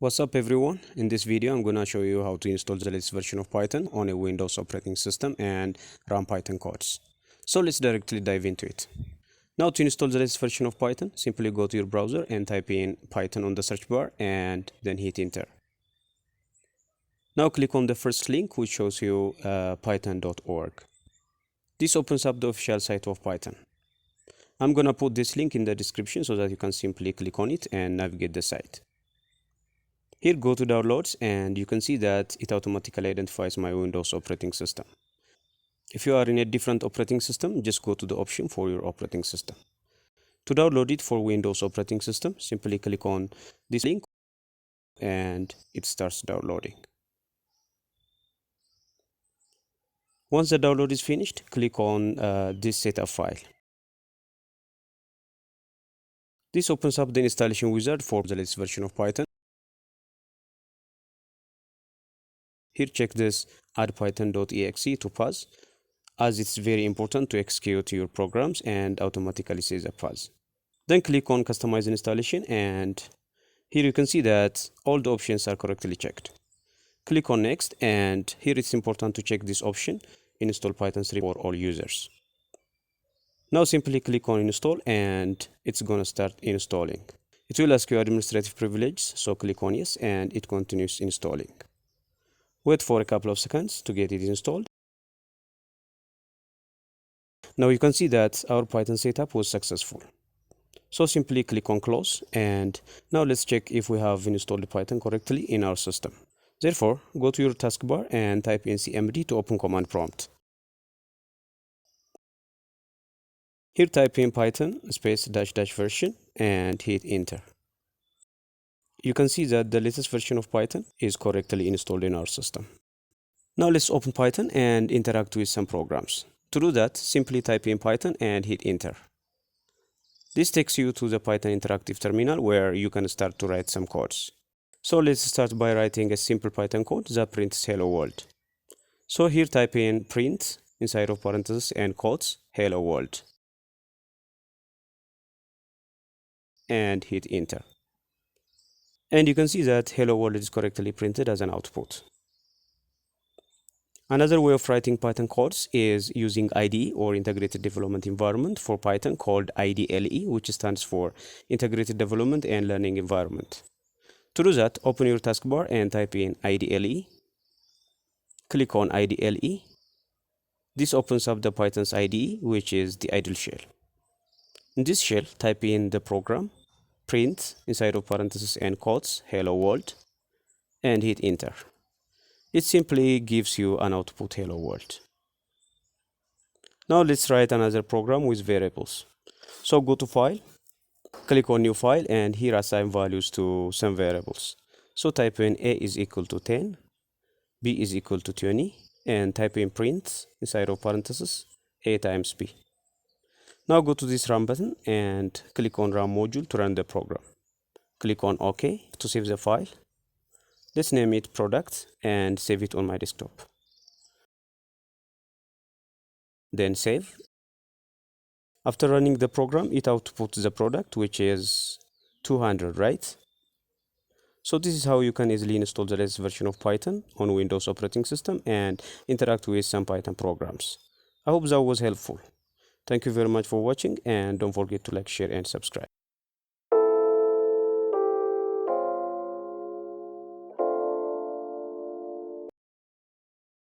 What's up everyone? In this video I'm gonna show you how to install the latest version of Python on a Windows operating system and run Python codes. So let's directly dive into it. Now to install the latest version of Python, simply go to your browser and type in Python on the search bar and then hit enter. Now click on the first link which shows you python.org. This opens up the official site of Python. I'm gonna put this link in the description so that you can simply click on it and navigate the site. Here, go to downloads and you can see that it automatically identifies my Windows operating system. If you are in a different operating system, just go to the option for your operating system. To download it for Windows operating system, simply click on this link and it starts downloading. Once the download is finished, click on this setup file. This opens up the installation wizard for the latest version of Python. Here, check this add python.exe to pause, as it's very important to execute your programs and automatically save the pause. Then click on customize installation and here you can see that all the options are correctly checked. Click on next and here it's important to check this option, install Python 3 for all users. Now simply click on install and it's gonna start installing. It will ask you administrative privileges, so click on yes and it continues installing. Wait for a couple of seconds to get it installed. Now you can see that our Python setup was successful. So simply click on close and now let's check if we have installed Python correctly in our system. Therefore, go to your taskbar and type in cmd to open command prompt. Here type in python space -- version and hit enter. You can see that the latest version of Python is correctly installed in our system. Now let's open Python and interact with some programs. To do that, simply type in Python and hit enter. This takes you to the Python interactive terminal where you can start to write some codes. So let's start by writing a simple Python code that prints hello world. So here type in print inside of parentheses and quotes hello world and hit enter. And you can see that hello world is correctly printed as an output. Another way of writing Python codes is using IDE or Integrated Development Environment for Python called IDLE, which stands for Integrated Development and Learning Environment. To do that, open your taskbar and type in IDLE. Click on IDLE. This opens up the Python's IDE, which is the idle shell. In this shell, type in the program print inside of parentheses and quotes hello world and hit enter. It simply gives you an output hello world. Now let's write another program with variables. So go to file, click on new file and here assign values to some variables. So type in a is equal to 10, b is equal to 20 and type in print inside of parentheses a times b. Now go to this run button and click on run module to run the program. Click on OK to save the file. Let's name it product and save it on my desktop. Then save. After running the program, it outputs the product, which is 200, right? So this is how you can easily install the latest version of Python on Windows operating system and interact with some Python programs. I hope that was helpful. Thank you very much for watching and don't forget to like, share and subscribe.